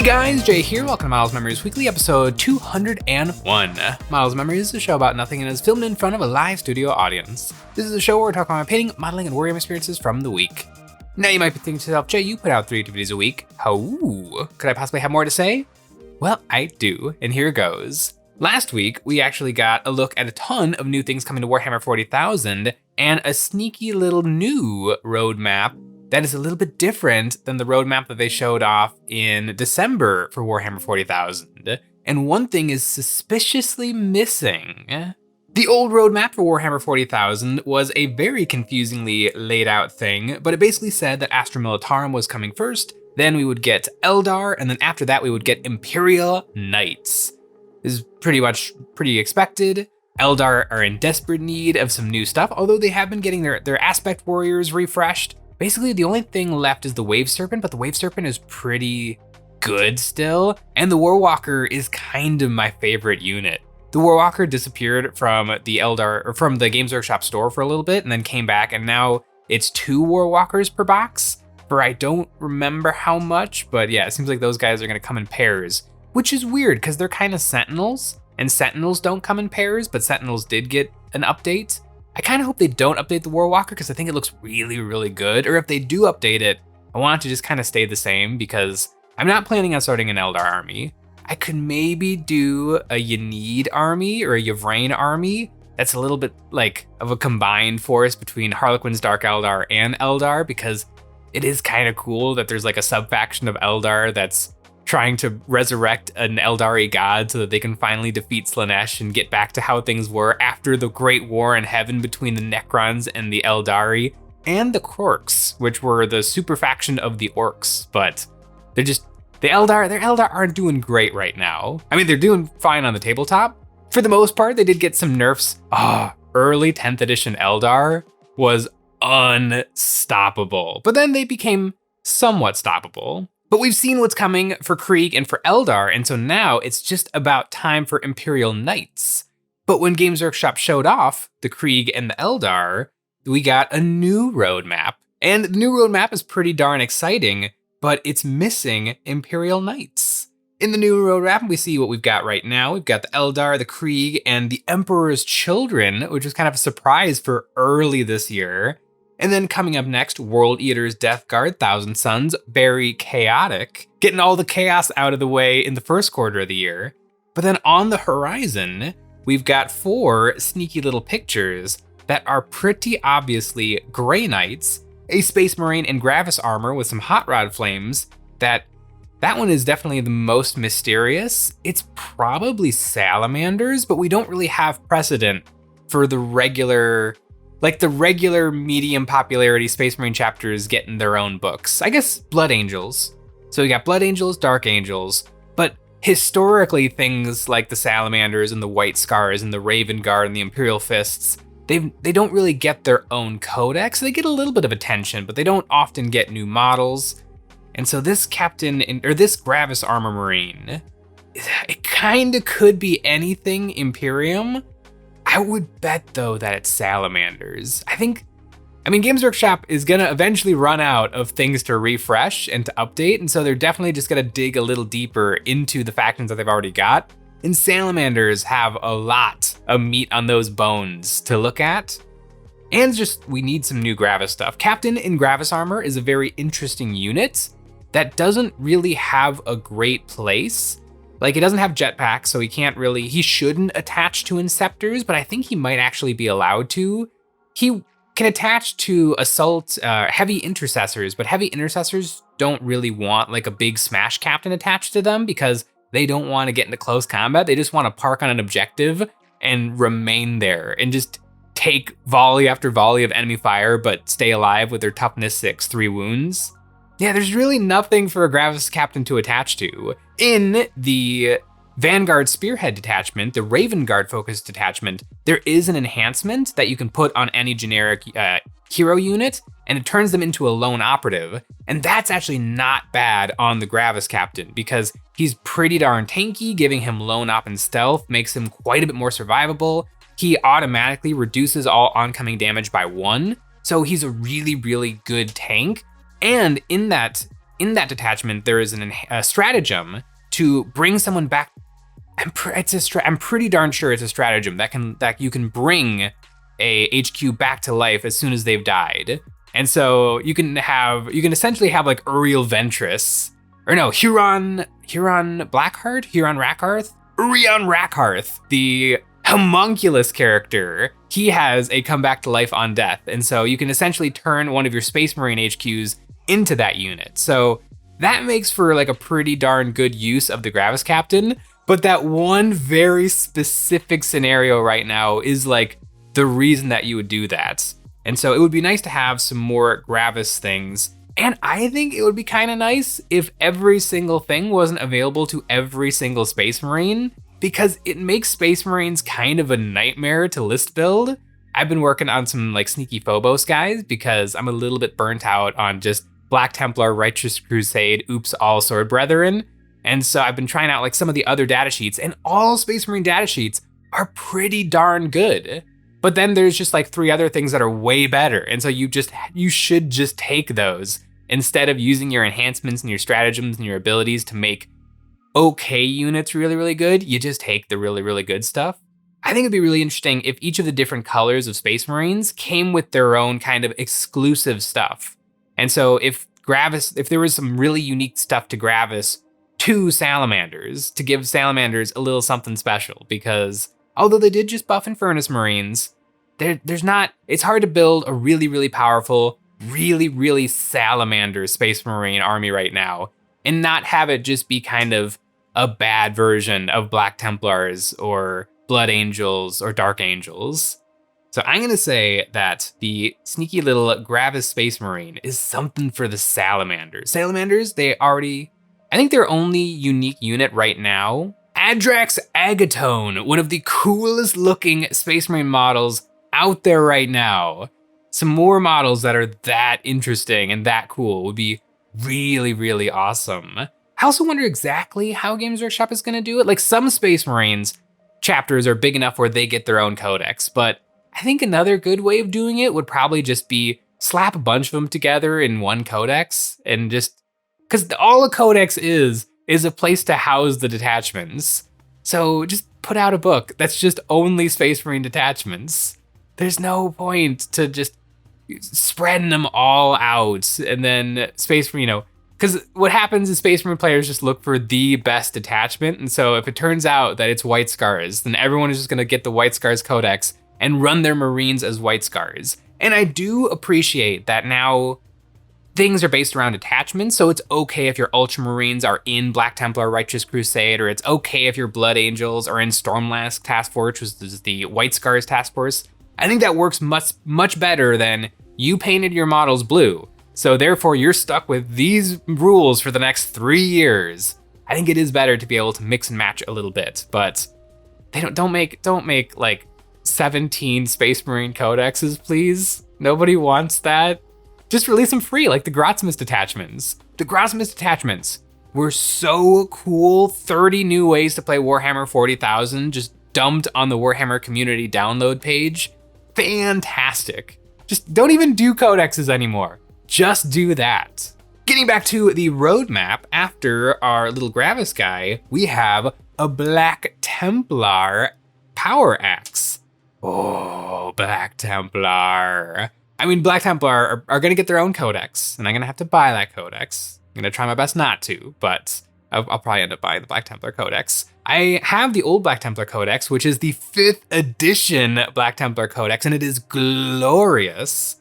guys, Jay here. Welcome to Miles Memories Weekly, episode 201. Miles Memories is a show about nothing and is filmed in front of a live studio audience. This is a show where we talk about my painting, modeling, and Warhammer experiences from the week. Now you might be thinking to yourself, Jay, you put out 3 videos a week. How could I possibly have more to say? Well, I do, and here goes. Last week, we actually got a look at a ton of new things coming to Warhammer 40,000 and a sneaky little new roadmap that is a little bit different than the roadmap that they showed off in December for Warhammer 40,000. And one thing is suspiciously missing. The old roadmap for Warhammer 40,000 was a very confusingly laid out thing, but it basically said that Astra Militarum was coming first, then we would get Eldar, and then after that we would get Imperial Knights. This is pretty expected. Eldar are in desperate need of some new stuff, although they have been getting their aspect warriors refreshed. Basically, the only thing left is the Wave Serpent, but the Wave Serpent is pretty good still, and the Warwalker is kind of my favorite unit. The Warwalker disappeared from the Eldar, or from the Games Workshop store for a little bit, and then came back, and now it's 2 Warwalkers per box, for I don't remember how much, but yeah, it seems like those guys are gonna come in pairs, which is weird, because they're kind of Sentinels, and Sentinels don't come in pairs, but Sentinels did get an update. I kind of hope they don't update the Warwalker because I think it looks really, really good. Or if they do update it, I want it to just kind of stay the same because I'm not planning on starting an Eldar army. I could maybe do a Yanid army or a Yvrain army. That's a little bit like of a combined force between Harlequin's Dark Eldar and Eldar because it is kind of cool that there's like a sub-faction of Eldar that's trying to resurrect an Eldari god so that they can finally defeat Slaanesh and get back to how things were after the Great War in Heaven between the Necrons and the Eldari and the Krorks, which were the super faction of the Orcs. But their Eldar aren't doing great right now. I mean, they're doing fine on the tabletop. For the most part, they did get some nerfs. Early 10th edition Eldar was unstoppable, but then they became somewhat stoppable. But we've seen what's coming for Krieg and for Eldar, and so now it's just about time for Imperial Knights. But when Games Workshop showed off the Krieg and the Eldar, we got a new roadmap. And the new roadmap is pretty darn exciting, but it's missing Imperial Knights. In the new roadmap, we see what we've got right now. We've got the Eldar, the Krieg, and the Emperor's Children, which was kind of a surprise for early this year. And then coming up next, World Eater's Death Guard, Thousand Suns, very chaotic, getting all the chaos out of the way in the first quarter of the year. But then on the horizon, we've got 4 sneaky little pictures that are pretty obviously Grey Knights, a Space Marine in Gravis armor with some hot rod flames. That one is definitely the most mysterious. It's probably Salamanders, but we don't really have precedent for the regular medium popularity Space Marine chapters getting their own books. I guess Blood Angels. So we got Blood Angels, Dark Angels, but historically things like the Salamanders and the White Scars and the Raven Guard and the Imperial Fists, they don't really get their own codex. They get a little bit of attention, but they don't often get new models. And so this this Gravis Armor Marine, it kind of could be anything Imperium. I would bet, though, that it's Salamanders. Games Workshop is gonna eventually run out of things to refresh and to update, and so they're definitely just gonna dig a little deeper into the factions that they've already got. And Salamanders have a lot of meat on those bones to look at. And we need some new Gravis stuff. Captain in Gravis armor is a very interesting unit that doesn't really have a great place. Like, he doesn't have jetpacks, so he shouldn't attach to Inceptors, but I think he might actually be allowed to. He can attach to assault heavy intercessors, but heavy intercessors don't really want like a big smash captain attached to them because they don't want to get into close combat. They just want to park on an objective and remain there and just take volley after volley of enemy fire, but stay alive with their toughness 6, 3 wounds. Yeah, there's really nothing for a Gravis captain to attach to. In the Vanguard Spearhead detachment, the Raven Guard focused detachment, there is an enhancement that you can put on any generic hero unit, and it turns them into a lone operative. And that's actually not bad on the Gravis captain because he's pretty darn tanky. Giving him lone op and stealth makes him quite a bit more survivable. He automatically reduces all oncoming damage by 1. So he's a really, really good tank. And in that in that detachment, there is a stratagem to bring someone back. I'm pretty darn sure it's a stratagem that you can bring a HQ back to life as soon as they've died. And so you can essentially have like Uriel Ventress, or no, Huron Blackheart, Huron Rackhearth, Urion Rackhearth, the homunculus character. He has a come back to life on death. And so you can essentially turn one of your Space Marine HQs into that unit. So that makes for like a pretty darn good use of the Gravis Captain. But that one very specific scenario right now is like the reason that you would do that. And so it would be nice to have some more Gravis things. And I think it would be kind of nice if every single thing wasn't available to every single Space Marine, because it makes Space Marines kind of a nightmare to list build. I've been working on some like sneaky Phobos guys because I'm a little bit burnt out on just Black Templar, Righteous Crusade, oops, all Sword Brethren. And so I've been trying out like some of the other datasheets, and all Space Marine datasheets are pretty darn good. But then there's just like 3 other things that are way better. And so you should just take those instead of using your enhancements and your stratagems and your abilities to make okay units really, really good. You just take the really, really good stuff. I think it'd be really interesting if each of the different colors of Space Marines came with their own kind of exclusive stuff. And so if there was some really unique stuff to Gravis to Salamanders, to give Salamanders a little something special, because although they did just buff Infernus Marines, it's hard to build a really, really powerful, really, really Salamander Space Marine army right now and not have it just be kind of a bad version of Black Templars or Blood Angels or Dark Angels. So I'm gonna say that the sneaky little Gravis Space Marine is something for the Salamanders. Salamanders, I think their only unique unit right now, Adrax Agatone, one of the coolest looking Space Marine models out there right now. Some more models that are that interesting and that cool would be really, really awesome. I also wonder exactly how Games Workshop is gonna do it. Like some Space Marines chapters are big enough where they get their own codex, but I think another good way of doing it would probably just be slap a bunch of them together in one codex and just, because all a codex is a place to house the detachments. So just put out a book that's just only Space Marine detachments. There's no point to just spreading them all out and then Space Marine, because what happens is Space Marine players just look for the best detachment. And so if it turns out that it's White Scars, then everyone is just gonna get the White Scars Codex and run their Marines as White Scars. And I do appreciate that now things are based around detachments, so it's okay if your Ultramarines are in Black Templar Righteous Crusade, or it's okay if your Blood Angels are in Stormlask Task Force, which is the White Scars Task Force. I think that works much better than you painted your models blue, so therefore you're stuck with these rules for the next 3 years. I think it is better to be able to mix and match a little bit, but they don't make like 17 Space Marine codexes, please. Nobody wants that. Just release them free, like the Grotsmas detachments. The Grotsmas detachments were so cool. 30 new ways to play Warhammer 40,000 just dumped on the Warhammer community download page. Fantastic. Just don't even do codexes anymore. Just do that. Getting back to the roadmap, after our little Gravis guy, we have a Black Templar Power Axe. Oh, Black Templar. I mean, Black Templar are gonna get their own codex, and I'm gonna have to buy that codex. I'm gonna try my best not to, but I'll probably end up buying the Black Templar codex. I have the old Black Templar codex, which is the 5th edition Black Templar codex, and it is glorious,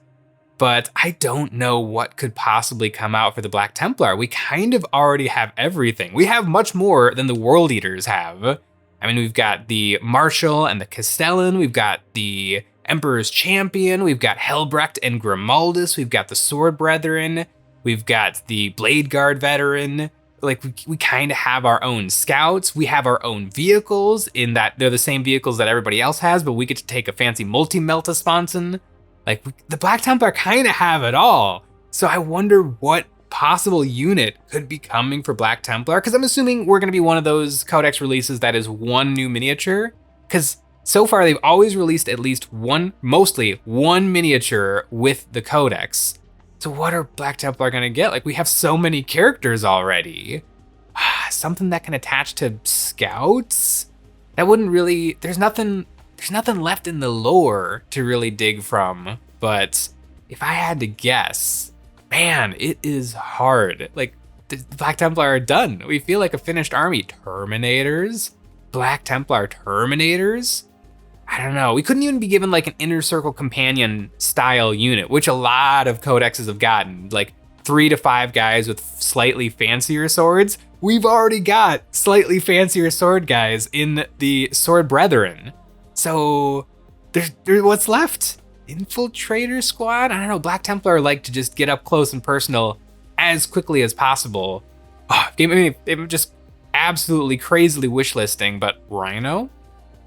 but I don't know what could possibly come out for the Black Templar. We kind of already have everything. We have much more than the World Eaters have. I mean, we've got the Marshal and the Castellan, we've got the Emperor's Champion, we've got Helbrecht and Grimaldus, we've got the Sword Brethren, we've got the Blade Guard Veteran. Like, we kind of have our own scouts, we have our own vehicles in that they're the same vehicles that everybody else has, but we get to take a fancy multi-melta sponson. Like, the Black Templar kind of have it all. So I wonder what possible unit could be coming for Black Templar, because I'm assuming we're going to be one of those codex releases that is one new miniature, because so far they've always released at least mostly one miniature with the codex. So what are Black Templar gonna get? Like, we have so many characters already. Something that can attach to scouts? That wouldn't really, there's nothing left in the lore to really dig from. But if I had to guess, man, it is hard. Like, the Black Templar are done. We feel like a finished army. Terminators? Black Templar Terminators? I don't know. We couldn't even be given like an Inner Circle Companion style unit, which a lot of codexes have gotten. Like 3 to 5 guys with slightly fancier swords. We've already got slightly fancier sword guys in the Sword Brethren. So there's what's left? Infiltrator Squad? I don't know. Black Templar like to just get up close and personal as quickly as possible. I'm just absolutely crazily wish listing, but Rhino?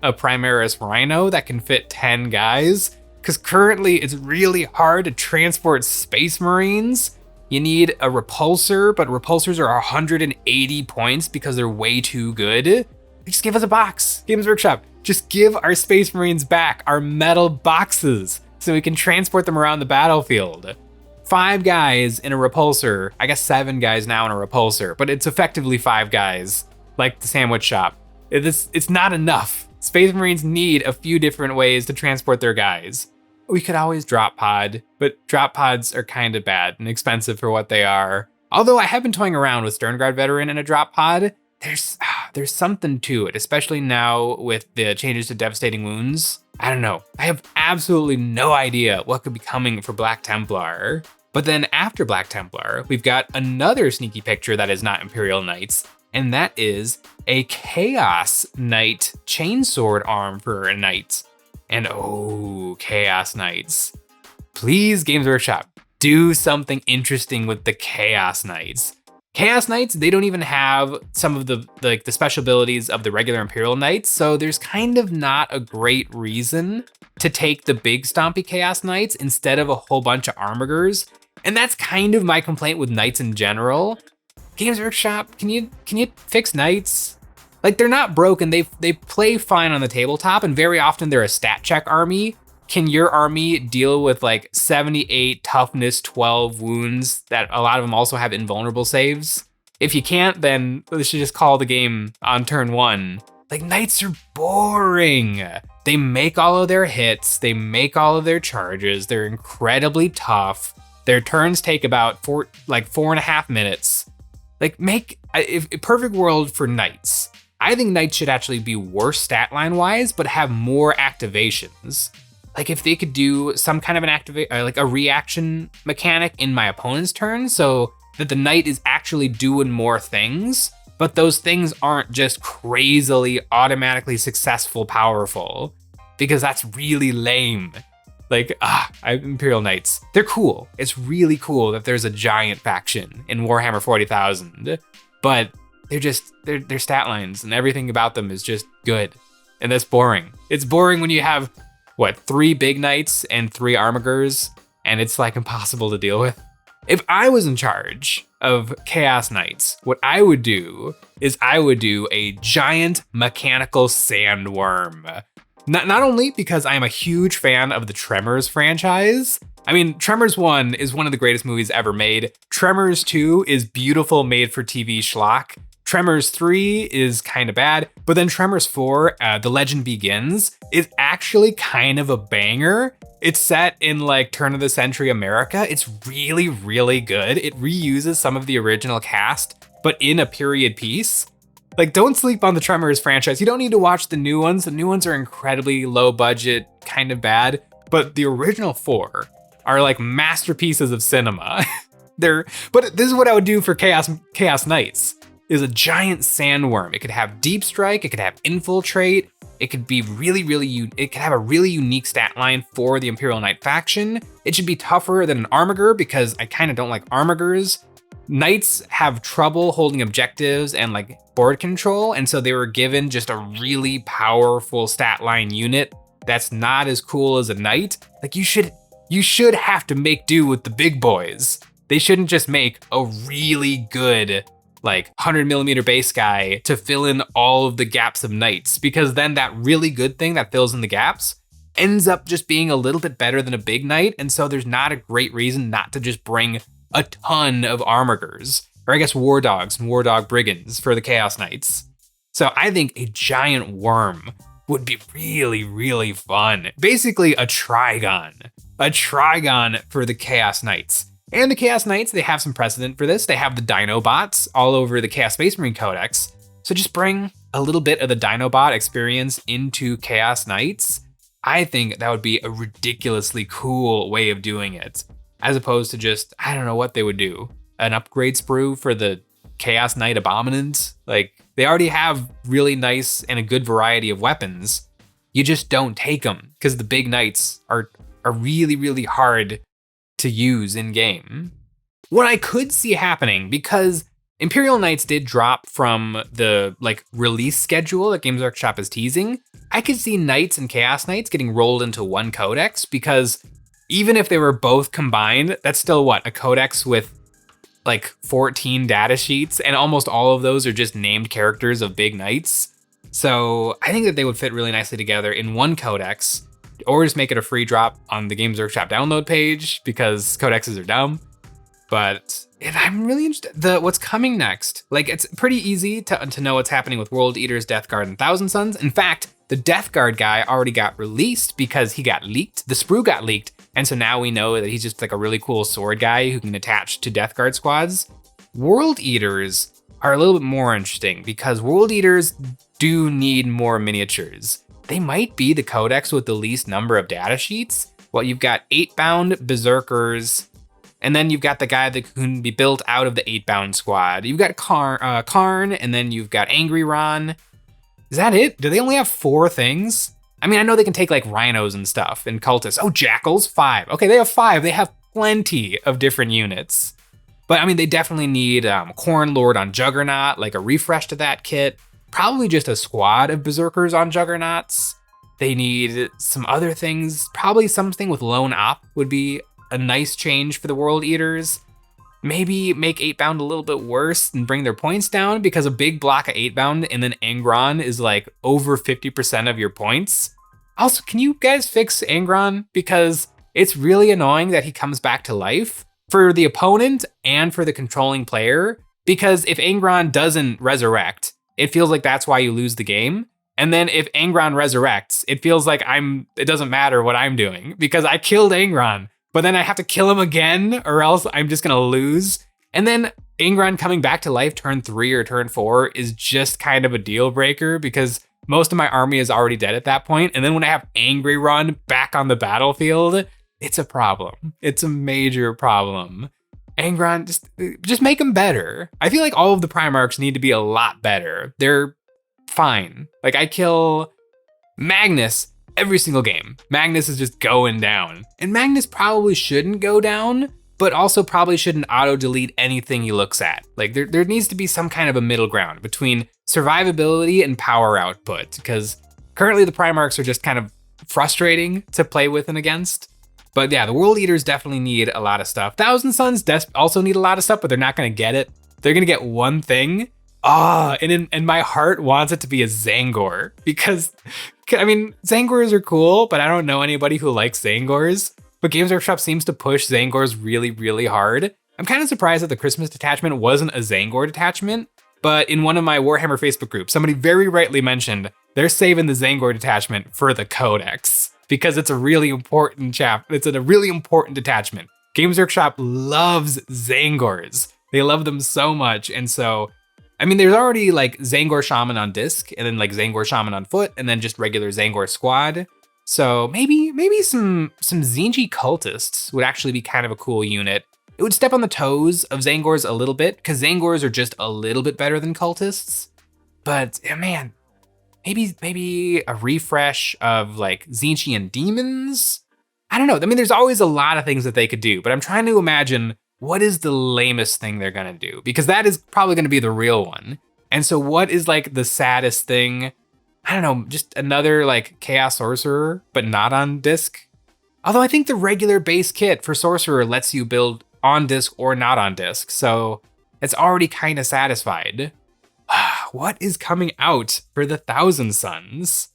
A Primaris Rhino that can fit 10 guys? Because currently it's really hard to transport Space Marines. You need a repulsor, but repulsors are 180 points because they're way too good. Just give us a box, Games Workshop. Just give our Space Marines back our metal boxes so we can transport them around the battlefield. 5 guys in a repulsor, I guess 7 guys now in a repulsor, but it's effectively 5 guys, like the sandwich shop. It's not enough. Space Marines need a few different ways to transport their guys. We could always drop pod, but drop pods are kind of bad and expensive for what they are. Although I have been toying around with Sternguard Veteran in a drop pod, there's something to it, especially now with the changes to Devastating Wounds. I don't know. I have absolutely no idea what could be coming for Black Templar. But then after Black Templar, we've got another sneaky picture that is not Imperial Knights, and that is a Chaos Knight chainsword arm for a knight. And oh, Chaos Knights. Please, Games Workshop, do something interesting with the Chaos Knights. Chaos Knights, they don't even have some of the special abilities of the regular Imperial Knights, so there's kind of not a great reason to take the big stompy Chaos Knights instead of a whole bunch of Armigers. And that's kind of my complaint with Knights in general. Games Workshop, can you fix Knights? Like, they're not broken, they play fine on the tabletop, and very often they're a stat check army. Can your army deal with like 78 toughness, 12 wounds that a lot of them also have invulnerable saves? If you can't, then we should just call the game on turn 1. Like, Knights are boring. They make all of their hits, they make all of their charges, they're incredibly tough. Their turns take about 4.5 minutes. Like, make a perfect world for Knights. I think Knights should actually be worse stat line wise, but have more activations. Like, if they could do some kind of an like a reaction mechanic in my opponent's turn, so that the Knight is actually doing more things, but those things aren't just crazily automatically successful powerful, because that's really lame. Like, Imperial Knights, they're cool. It's really cool that there's a giant faction in Warhammer 40,000, but their stat lines and everything about them is just good. And that's boring. It's boring when you have, 3 big knights and 3 Armigers, and it's like impossible to deal with. If I was in charge of Chaos Knights, what I would do is I would do a giant mechanical sandworm. Not only because I'm a huge fan of the Tremors franchise. I mean, Tremors 1 is one of the greatest movies ever made. Tremors 2 is beautiful made-for-TV schlock. Tremors 3 is kind of bad, but then Tremors 4, The Legend Begins, is actually kind of a banger. It's set in like turn of the century America. It's really, really good. It reuses some of the original cast, but in a period piece. Like, don't sleep on the Tremors franchise. You don't need to watch the new ones. The new ones are incredibly low budget, kind of bad, but the original 4 are like masterpieces of cinema. But this is what I would do for Chaos Knights, is a giant sandworm. It could have deep strike, it could have infiltrate, it could be it could have a really unique stat line for the Imperial Knight faction. It should be tougher than an Armiger because I kind of don't like Armigers. Knights have trouble holding objectives and like board control, and so they were given just a really powerful stat line unit that's not as cool as a knight. Like, you should have to make do with the big boys. They shouldn't just make a really good like 100mm base guy to fill in all of the gaps of knights, because then that really good thing that fills in the gaps ends up just being a little bit better than a big knight, and so there's not a great reason not to just bring a ton of armigers, or I guess war dogs and war dog brigands for the Chaos Knights. So I think a giant worm would be really, really fun. Basically a Trigon for the Chaos Knights. And the Chaos Knights, they have some precedent for this. They have the Dinobots all over the Chaos Space Marine Codex. So just bring a little bit of the Dinobot experience into Chaos Knights. I think that would be a ridiculously cool way of doing it, as opposed to just, I don't know what they would do. An upgrade sprue for the Chaos Knight Abominant. Like, they already have really nice and a good variety of weapons. You just don't take them because the big knights are really, really hard to use in game. What I could see happening, because Imperial Knights did drop from the release schedule that Games Workshop is teasing, I could see Knights and Chaos Knights getting rolled into one codex, because even if they were both combined, that's still what, a codex with 14 data sheets, and almost all of those are just named characters of big knights. So I think that they would fit really nicely together in one codex, or just make it a free drop on the Games Workshop download page, because codexes are dumb. But I'm really interested. What's coming next? It's pretty easy to know what's happening with World Eaters, Death Guard, and Thousand Sons. In fact, the Death Guard guy already got released because he got leaked. The sprue got leaked. And so now we know that he's just a really cool sword guy who can attach to Death Guard squads. World Eaters are a little bit more interesting because World Eaters do need more miniatures. They might be the codex with the least number of data sheets. Well, you've got 8-bound berserkers, and then you've got the guy that can be built out of the 8-bound squad. You've got Karn, and then you've got Angry Ron. Is that it? Do they only have 4 things? I mean, I know they can take rhinos and stuff and cultists. Oh, jackals, 5. Okay, they have 5. They have plenty of different units. But I mean, they definitely need Corn Lord on Juggernaut, a refresh to that kit. Probably just a squad of berserkers on Juggernauts. They need some other things. Probably something with Lone Op would be a nice change for the World Eaters. Maybe make 8-bound a little bit worse and bring their points down, because a big block of 8-bound and then Angron is over 50% of your points. Also, can you guys fix Angron? Because it's really annoying that he comes back to life for the opponent and for the controlling player. Because if Angron doesn't resurrect, it feels like that's why you lose the game. And then if Angron resurrects, it feels like it doesn't matter what I'm doing because I killed Angron. But then I have to kill him again, or else I'm just gonna lose. And then Angron coming back to life turn 3 or turn 4 is just kind of a deal breaker, because most of my army is already dead at that point. And then when I have Angry Run back on the battlefield, it's a problem. It's a major problem. Angron, just make him better. I feel like all of the Primarchs need to be a lot better. They're fine. I kill Magnus every single game. Magnus is just going down. And Magnus probably shouldn't go down, but also probably shouldn't auto-delete anything he looks at. There needs to be some kind of a middle ground between survivability and power output, because currently the Primarchs are just kind of frustrating to play with and against. But yeah, the World Eaters definitely need a lot of stuff. Thousand Sons also need a lot of stuff, but they're not gonna get it. They're gonna get one thing. And my heart wants it to be a Zangor, because I mean, Zangors are cool, but I don't know anybody who likes Zangors. But Games Workshop seems to push Zangors really, really hard. I'm kind of surprised that the Christmas detachment wasn't a Zangor detachment, but in one of my Warhammer Facebook groups, somebody very rightly mentioned they're saving the Zangor detachment for the Codex, because it's a really important it's a really important detachment. Games Workshop loves Zangors. They love them so much, and so I mean, there's already Zangor Shaman on disc, and then Zangor Shaman on foot, and then just regular Zangor squad. So maybe some Zinji cultists would actually be kind of a cool unit. It would step on the toes of Zangors a little bit, because Zangors are just a little bit better than cultists. But man, maybe a refresh of Zinji and demons. I don't know. I mean, there's always a lot of things that they could do, but I'm trying to imagine what is the lamest thing they're gonna do? Because that is probably gonna be the real one. And so what is the saddest thing? I don't know, just another Chaos Sorcerer, but not on disc. Although I think the regular base kit for Sorcerer lets you build on disc or not on disc. So it's already kind of satisfied. What is coming out for the Thousand Sons?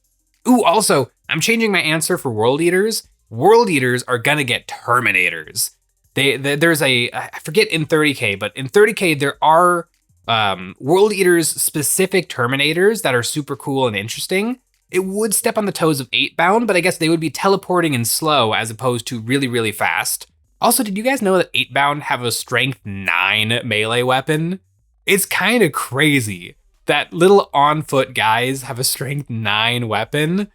Ooh, also, I'm changing my answer for World Eaters. World Eaters are gonna get Terminators. There's I forget in 30k, but in 30k there are World Eaters specific Terminators that are super cool and interesting. It would step on the toes of 8-bound, but I guess they would be teleporting and slow as opposed to really, really fast. Also, did you guys know that 8-bound have a strength 9 melee weapon? It's kind of crazy that little on-foot guys have a strength 9 weapon.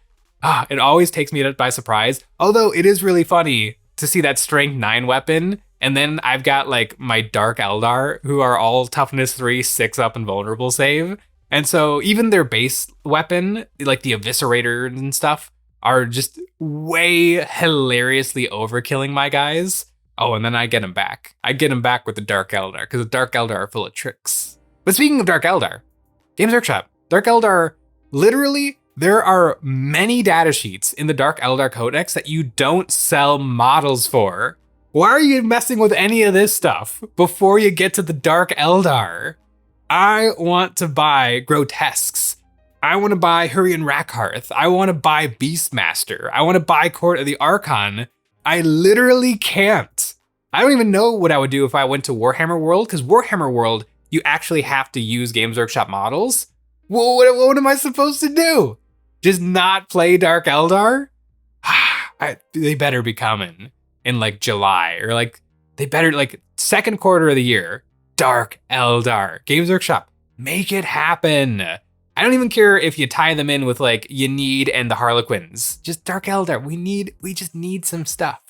It always takes me by surprise. Although it is really funny to see that strength 9 weapon, and then I've got like my Dark Eldar who are all toughness 3, 6 up and vulnerable save. And so even their base weapon, like the Eviscerator and stuff, are just way hilariously overkilling my guys. Oh, and then I get him back. I get him back with the Dark Eldar, because the Dark Eldar are full of tricks. But speaking of Dark Eldar, Games Workshop, Dark Eldar, literally, there are many data sheets in the Dark Eldar Codex that you don't sell models for. Why are you messing with any of this stuff before you get to the Dark Eldar? I want to buy Grotesques. I want to buy Hurrian Rackhearth. I want to buy Beastmaster. I want to buy Court of the Archon. I literally can't. I don't even know what I would do if I went to Warhammer World, because Warhammer World, you actually have to use Games Workshop models. Well, what am I supposed to do? Just not play Dark Eldar? They better be coming in like July, or like they better like second quarter of the year. Dark Eldar. Games Workshop, make it happen. I don't even care if you tie them in with like Yenneed and the Harlequins. Just Dark Eldar. We just need some stuff.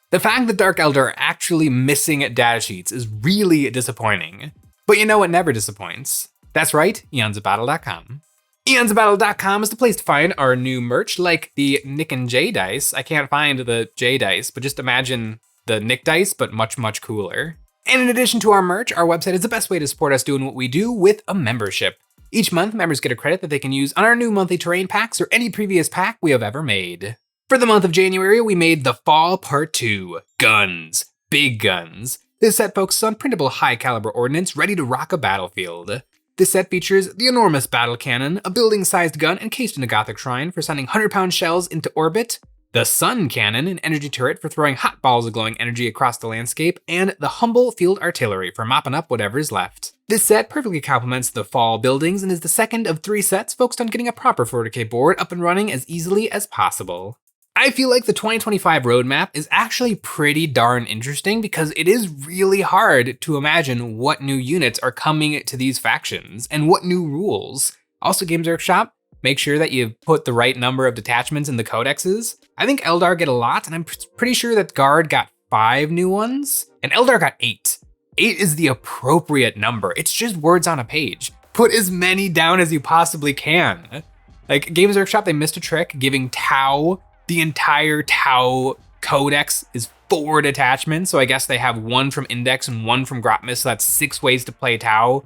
The fact that Dark Eldar are actually missing data sheets is really disappointing. But you know what never disappoints? That's right, EonsOfBattle.com. EonsOfBattle.com is the place to find our new merch, like the Nick and Jay dice. I can't find the Jay dice, but just imagine the Nick dice, but much, much cooler. And in addition to our merch, our website is the best way to support us doing what we do with a membership. Each month, members get a credit that they can use on our new monthly terrain packs or any previous pack we have ever made. For the month of January, we made the Fall Part 2, Guns, Big Guns. This set focuses on printable high-caliber ordnance ready to rock a battlefield. This set features the enormous battle cannon, a building-sized gun encased in a Gothic shrine for sending 100-pound shells into orbit, the Sun Cannon, an energy turret for throwing hot balls of glowing energy across the landscape, and the Humble Field Artillery for mopping up whatever's left. This set perfectly complements the fall buildings and is the second of 3 sets focused on getting a proper 40k board up and running as easily as possible. I feel like the 2025 roadmap is actually pretty darn interesting because it is really hard to imagine what new units are coming to these factions and what new rules. Also, Games Workshop, make sure that you put the right number of detachments in the codexes. I think Eldar get a lot, and I'm pretty sure that Guard got 5 new ones, and Eldar got 8. 8 is the appropriate number. It's just words on a page. Put as many down as you possibly can. Like, Games Workshop, they missed a trick giving Tau, the entire Tau codex is 4 detachments, so I guess they have 1 from Index and 1 from Grotmis, so that's 6 ways to play Tau.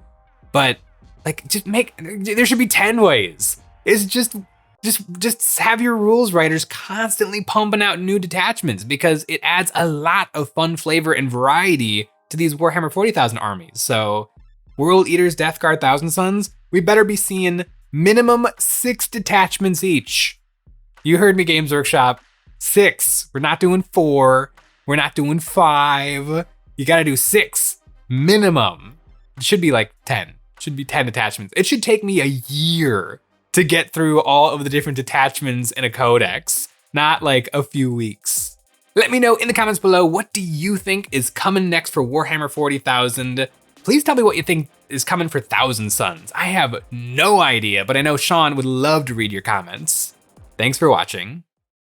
But, like, there should be 10 ways. It's just have your rules writers constantly pumping out new detachments because it adds a lot of fun flavor and variety to these Warhammer 40,000 armies. So World Eaters, Death Guard, Thousand Sons, we better be seeing minimum 6 detachments each. You heard me, Games Workshop. 6. We're not doing 4. We're not doing 5. You gotta do 6 minimum. It should be like 10. It should be 10 detachments. It should take me a year to get through all of the different detachments in a codex, not like a few weeks. Let me know in the comments below, what do you think is coming next for Warhammer 40,000? Please tell me what you think is coming for Thousand Sons. I have no idea, but I know Sean would love to read your comments. Thanks for watching.